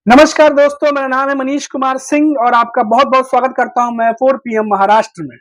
नमस्कार दोस्तों, मेरा नाम है मनीष कुमार सिंह और आपका बहुत-बहुत स्वागत करता हूं मैं 4 पीएम महाराष्ट्र में।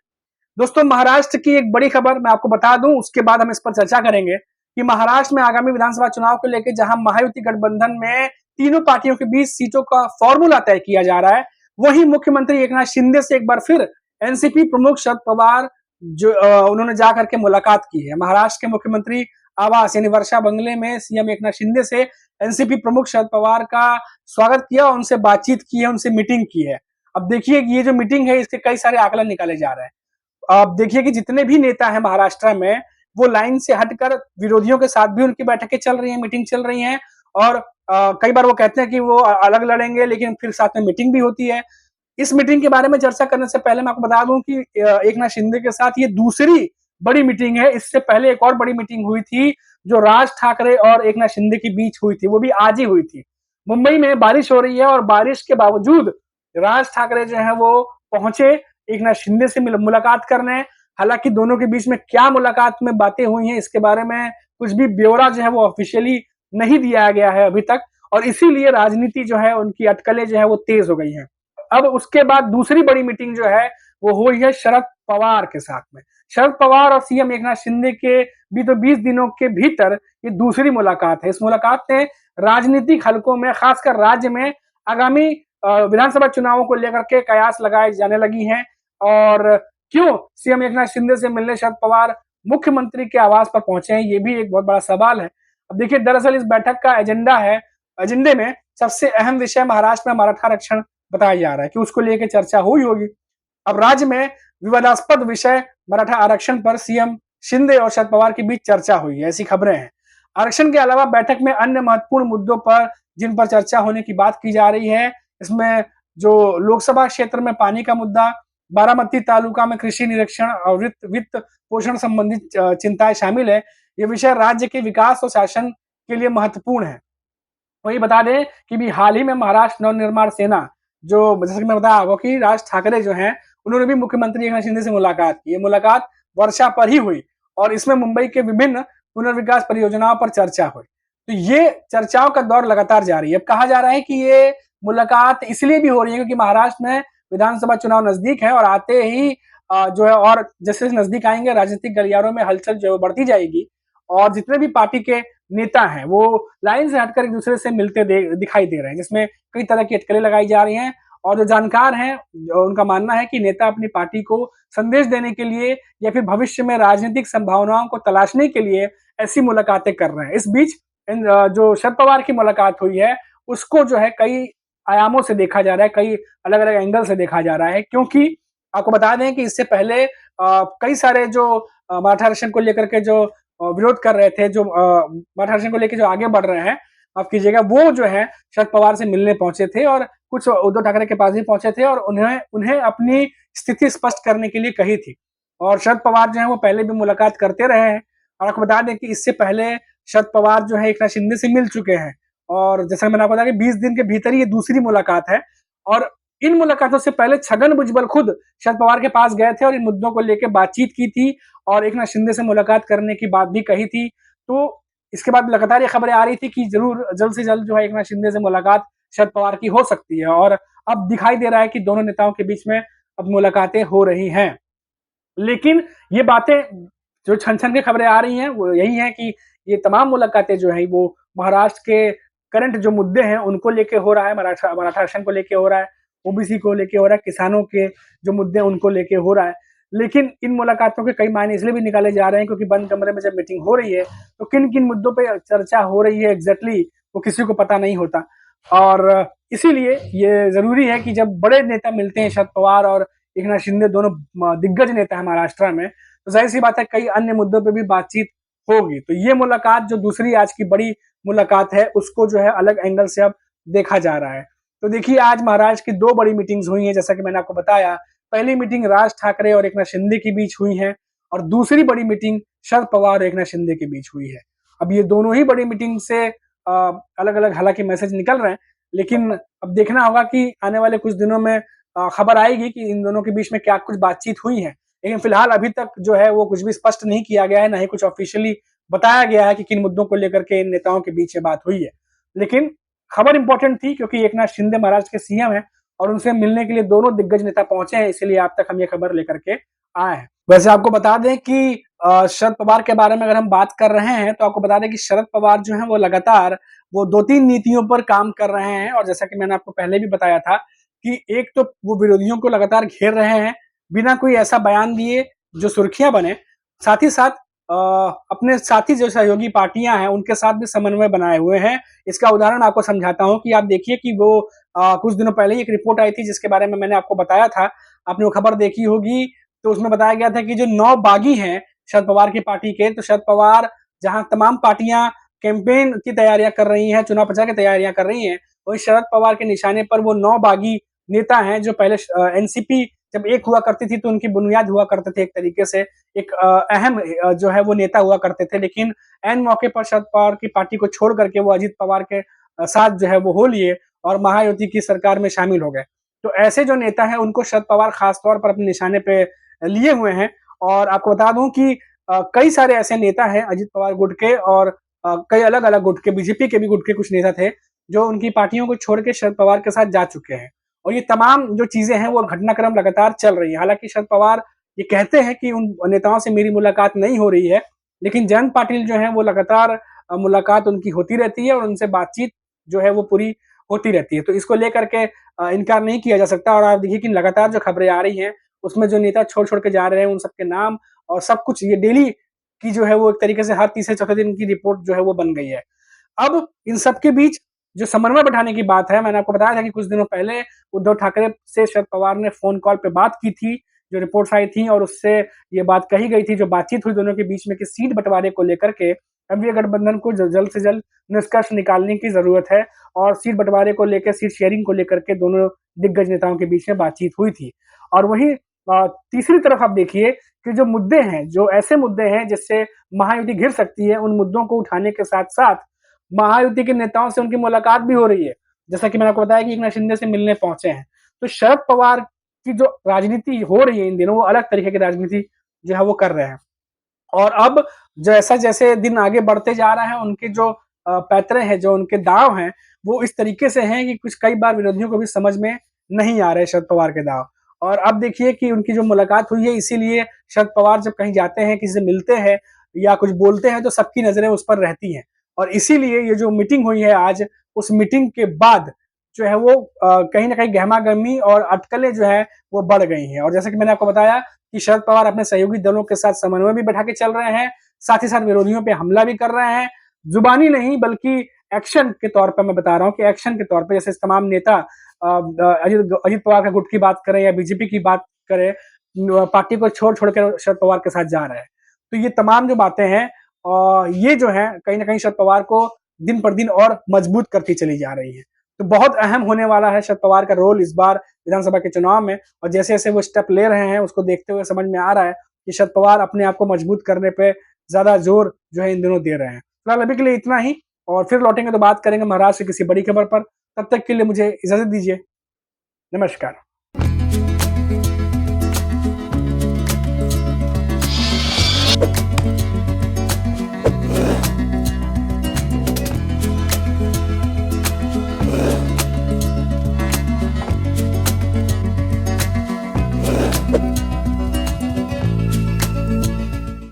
दोस्तों, महाराष्ट्र की एक बड़ी खबर मैं आपको बता दूं, उसके बाद हम इस पर चर्चा करेंगे कि महाराष्ट्र में आगामी विधानसभा चुनाव को लेकर जहां महायुति गठबंधन में तीनों पार्टियों के बीच सीटों का फॉर्मूला तय किया जा रहा है, वहीं मुख्यमंत्री एकनाथ शिंदे से एक बार फिर एनसीपी प्रमुख शरद पवार जो उन्होंने जाकर के मुलाकात की है। महाराष्ट्र के मुख्यमंत्री आवास यानी वर्षा बंगले में सीएम एकनाथ शिंदे से एनसीपी प्रमुख शरद पवार का स्वागत किया और उनसे बातचीत की है, उनसे मीटिंग की है। अब देखिए ये जो मीटिंग है इसके कई सारे आकलन निकाले जा रहे हैं। अब देखिए कि जितने भी नेता हैं महाराष्ट्र में वो लाइन से हटकर विरोधियों के साथ भी उनकी बैठकें चल रही हैं, मीटिंग चल रही हैं और कई बार वो कहते हैं कि वो अलग लड़ेंगे लेकिन फिर साथ में मीटिंग भी होती है। इस मीटिंग के बारे में चर्चा करने से पहले मैं आपको बता दूं कि एकनाथ शिंदे के साथ ये दूसरी बड़ी मीटिंग है। इससे पहले एक और बड़ी मीटिंग हुई थी जो राज ठाकरे और एकनाथ शिंदे के बीच हुई थी, वो भी आज ही हुई थी। मुंबई में बारिश हो रही है और बारिश के बावजूद राज ठाकरे जो है वो पहुंचे एकनाथ शिंदे से मुलाकात करने। हालांकि दोनों के बीच में क्या मुलाकात में बातें हुई हैं इसके बारे में कुछ भी ब्यौरा जो है वो ऑफिशियली नहीं दिया गया है अभी तक और इसीलिए राजनीति जो है उनकी अटकलें जो है वो तेज हो गई हैं। अब उसके बाद दूसरी बड़ी मीटिंग जो है वो हुई है शरद पवार के साथ में। शरद पवार और सीएम एकनाथ शिंदे के भी तो 20 दिनों के भीतर ये दूसरी मुलाकात है। इस मुलाकात में राजनीतिक हलकों में खासकर राज्य में आगामी विधानसभा चुनावों को लेकर के कयास लगाए जाने लगी हैं और क्यों सीएम एकनाथ शिंदे से मिलने शरद पवार मुख्यमंत्री के आवास पर पहुंचे हैं, ये भी एक बहुत बड़ा सवाल है। अब देखिए दरअसल इस बैठक का एजेंडे में सबसे अहम विषय महाराष्ट्र में मराठा आरक्षण बताया जा रहा है कि उसको लेकर चर्चा हुई होगी। अब राज्य में विवादास्पद विषय मराठा आरक्षण पर सीएम शिंदे और शरद पवार के बीच चर्चा हुई है, ऐसी खबरें हैं। आरक्षण के अलावा बैठक में अन्य महत्वपूर्ण मुद्दों पर जिन पर चर्चा होने की बात की जा रही है, इसमें जो लोकसभा क्षेत्र में पानी का मुद्दा, बारामती तालुका में कृषि निरीक्षण और वित्त पोषण संबंधित चिंताएं शामिल है। ये विषय राज्य के विकास और शासन के लिए महत्वपूर्ण है। वही बता दें कि भी हाल ही में महाराष्ट्र नवनिर्माण सेना जो जैसे कि मैं बताया आपको कि राज ठाकरे जो हैं उन्होंने भी मुख्यमंत्री एकनाथ शिंदे से मुलाकात की। ये मुलाकात वर्षा पर ही हुई और इसमें मुंबई के विभिन्न पुनर्विकास परियोजनाओं पर चर्चा हुई। तो ये चर्चाओं का दौर लगातार जारी है। अब कहा जा रहा है कि ये मुलाकात इसलिए भी हो रही है क्योंकि महाराष्ट्र में विधानसभा चुनाव नजदीक है और आते ही जो है और जैसे नजदीक आएंगे राजनीतिक गलियारों में हलचल जो बढ़ती जाएगी और जितने भी पार्टी के नेता हैं वो लाइन से हटकर एक दूसरे से मिलते दिखाई दे रहे हैं, जिसमें कई तरह की अटकलें लगाई जा रही हैं और जो जानकार हैं उनका मानना है कि नेता अपनी पार्टी को संदेश देने के लिए या फिर भविष्य में राजनीतिक संभावनाओं को तलाशने के लिए ऐसी मुलाकातें कर रहे हैं। इस बीच जो शरद पवार की मुलाकात हुई है उसको जो है कई आयामों से देखा जा रहा है, कई अलग अलग एंगल से देखा जा रहा है, क्योंकि आपको बता दें कि इससे पहले कई सारे जो मराठा आरक्षण को लेकर के जो विरोध कर रहे थे, जो मराठा आरक्षण को लेकर जो आगे बढ़ रहे हैं, माफ कीजिएगा, वो जो है शरद पवार से मिलने पहुंचे थे और कुछ उद्धव ठाकरे के पास भी पहुंचे थे और उन्हें उन्हें अपनी स्थिति स्पष्ट करने के लिए कही थी। और शरद पवार जो है वो पहले भी मुलाकात करते रहे हैं और आपको बता दें कि इससे पहले शरद पवार जो है एकनाथ शिंदे से मिल चुके हैं और जैसा मैंने आपको बताया कि 20 दिन के भीतर ही ये दूसरी मुलाकात है और इन मुलाकातों से पहले छगन भुजबल खुद शरद पवार के पास गए थे और इन मुद्दों को लेकर बातचीत की थी और एकनाथ शिंदे से मुलाकात करने की बात भी कही थी। तो इसके बाद लगातार ये खबरें आ रही थी कि जरूर जल्द से जल्द जो है एकनाथ शिंदे से मुलाकात शरद पवार की हो सकती है और अब दिखाई दे रहा है कि दोनों नेताओं के बीच में अब मुलाकातें हो रही हैं। लेकिन ये बातें जो छन छन की खबरें आ रही हैं वो यही है कि ये तमाम मुलाकातें जो है वो महाराष्ट्र के करंट जो मुद्दे हैं उनको लेके हो रहा है, मराठा मराठा आरक्षण को लेके हो रहा है, ओबीसी को लेके हो रहा है, किसानों के जो मुद्दे उनको लेके हो रहा है। लेकिन इन मुलाकातों के कई मायने इसलिए भी निकाले जा रहे हैं क्योंकि बंद कमरे में जब मीटिंग हो रही है तो किन किन मुद्दों पे चर्चा हो रही है एग्जैक्टली वो किसी को पता नहीं होता और इसीलिए ये जरूरी है कि जब बड़े नेता मिलते हैं, शरद पवार और एकनाथ शिंदे दोनों दिग्गज नेता है महाराष्ट्र में, तो जाहिर सी बात है कई अन्य मुद्दों पर भी बातचीत होगी। तो ये मुलाकात जो दूसरी आज की बड़ी मुलाकात है उसको जो है अलग एंगल से अब देखा जा रहा है। तो देखिए आज महाराष्ट्र की दो बड़ी मीटिंग्स हुई हैं, जैसा कि मैंने आपको बताया। पहली मीटिंग राज ठाकरे और एकनाथ शिंदे के बीच हुई है और दूसरी बड़ी मीटिंग शरद पवार और एकनाथ शिंदे के बीच हुई है। अब ये दोनों ही बड़ी मीटिंग से अलग अलग हालांकि मैसेज निकल रहे हैं, लेकिन अब देखना होगा कि आने वाले कुछ दिनों में खबर आएगी कि इन दोनों के बीच में क्या कुछ बातचीत हुई है। लेकिन फिलहाल अभी तक जो है वो कुछ भी स्पष्ट नहीं किया गया है, ना ही कुछ ऑफिशियली बताया गया है कि किन मुद्दों को लेकर के इन नेताओं के बीच ये बात हुई है। लेकिन खबर इंपॉर्टेंट थी क्योंकि एकनाथ शिंदे महाराष्ट्र के सीएम है और उनसे मिलने के लिए दोनों दिग्गज नेता पहुंचे हैं, इसीलिए आप तक हम ये खबर लेकर के आए हैं। वैसे आपको बता दें कि शरद पवार के बारे में अगर हम बात कर रहे हैं तो आपको बता दें कि शरद पवार जो है वो लगातार वो 2-3 नीतियों पर काम कर रहे हैं और जैसा कि मैंने आपको पहले भी बताया था कि एक तो वो विरोधियों को लगातार घेर रहे हैं बिना कोई ऐसा बयान दिए जो सुर्खियां बने, साथ ही साथ अपने साथी जो सहयोगी पार्टियां हैं उनके साथ भी समन्वय बनाए हुए हैं। इसका उदाहरण आपको समझाता हूं कि आप देखिए कि वो कुछ दिनों पहले ही एक रिपोर्ट आई थी जिसके बारे में मैंने आपको बताया था, आपने वो खबर देखी होगी। तो उसमें बताया गया था कि जो 9 बागी हैं शरद पवार की पार्टी के, तो शरद पवार जहां तमाम पार्टियां कैंपेन की तैयारियां कर रही हैं, चुनाव प्रचार की तैयारियां कर रही हैं, वही शरद पवार के निशाने पर वो 9 बागी नेता हैं जो पहले एनसीपी जब एक हुआ करती थी तो उनकी बुनियाद हुआ करते थे, एक तरीके से एक अहम जो है वो नेता हुआ करते थे, लेकिन एन मौके पर शरद पवार की पार्टी को छोड़ करके वो अजित पवार के साथ जो है वो हो लिए और महायुति की सरकार में शामिल हो गए। तो ऐसे जो नेता हैं उनको शरद पवार खास तौर पर अपने निशाने पे लिए हुए हैं और आपको बता दूं कि कई सारे ऐसे नेता हैं अजित पवार गुट के और कई अलग अलग गुट के, बीजेपी के भी गुट के कुछ नेता थे जो उनकी पार्टियों को छोड़ के शरद पवार के साथ जा चुके हैं और ये तमाम जो चीजें हैं वो घटनाक्रम लगातार चल रही है। हालांकि शरद पवार ये कहते हैं कि उन नेताओं से मेरी मुलाकात नहीं हो रही है, लेकिन जयंत पाटिल जो है वो लगातार मुलाकात उनकी होती रहती है और उनसे बातचीत जो है वो पूरी होती रहती है। तो इसको लेकर के इनकार नहीं किया जा सकता और आप देखिए कि लगातार जो खबरें आ रही हैं उसमें जो नेता छोड़ छोड़ के जा रहे हैं उन सबके नाम और सब कुछ ये डेली की जो है वो एक तरीके से हर तीसरे चौथे दिन की रिपोर्ट जो है वो बन गई है। अब इन सबके बीच जो समन्वय बैठाने की बात है, मैंने आपको बताया था कि कुछ दिनों पहले उद्धव ठाकरे से शरद पवार ने फोन कॉल पे बात की थी, जो रिपोर्ट्स आई थी और उससे ये बात कही गई थी, जो बातचीत हुई दोनों के बीच में कि सीट बंटवारे को लेकर के एनडीए गठबंधन को जल्द से जल्द निष्कर्ष निकालने की जरूरत है और सीट बंटवारे को लेकर, सीट शेयरिंग को लेकर के दोनों दिग्गज नेताओं के बीच में बातचीत हुई थी। और वहीं तीसरी तरफ आप देखिए कि जो मुद्दे हैं, जो ऐसे मुद्दे हैं जिससे महायुति घिर सकती है, उन मुद्दों को उठाने के साथ साथ महायुति के नेताओं से उनकी मुलाकात भी हो रही है। जैसा कि मैंने आपको बताया कि एकनाथ शिंदे से मिलने पहुंचे हैं। तो शरद पवार की जो राजनीति हो रही है इन दिनों, वो अलग तरीके की राजनीति जो है वो कर रहे हैं। और अब जैसा जैसे दिन आगे बढ़ते जा रहा है, उनके जो पैतरे हैं, जो उनके दाव हैं, वो इस तरीके से हैं कि कुछ कई बार विरोधियों को भी समझ में नहीं आ रहे शरद पवार के दाव। और अब देखिए कि उनकी जो मुलाकात हुई है, इसीलिए शरद पवार जब कहीं जाते हैं, किसी से मिलते हैं या कुछ बोलते हैं, तो सबकी नजरें उस पर रहती हैं। और इसीलिए ये जो मीटिंग हुई है आज, उस मीटिंग के बाद जो है वो कहीं ना कहीं गहमा-गहमी और अटकलें जो है वो बढ़ गई हैं। और जैसे कि मैंने आपको बताया कि शरद पवार अपने सहयोगी दलों के साथ समन्वय भी बैठा के चल रहे हैं, साथ ही साथ विरोधियों पे हमला भी कर रहे हैं। जुबानी नहीं बल्कि एक्शन के तौर पर मैं बता रहा हूँ कि एक्शन के तौर पे जैसे तमाम नेता अजित पवार का गुट की बात करें या बीजेपी की बात करें, पार्टी को छोड़ छोड़ कर शरद पवार के साथ जा रहे हैं। तो ये तमाम जो बातें हैं ये जो है कहीं ना कहीं शरद पवार को दिन पर दिन और मजबूत करती चली जा रही है। तो बहुत अहम होने वाला है शरद पवार का रोल इस बार विधानसभा के चुनाव में और जैसे जैसे वो स्टेप ले रहे हैं उसको देखते हुए समझ में आ रहा है कि शरद पवार अपने आप को मजबूत करने पे ज्यादा जोर जो है इन दिनों दे रहे हैं। फिलहाल अभी के लिए इतना ही और फिर लौटेंगे तो बात करेंगे महाराष्ट्र की किसी बड़ी खबर पर। तब तक के लिए मुझे इजाजत दीजिए। नमस्कार।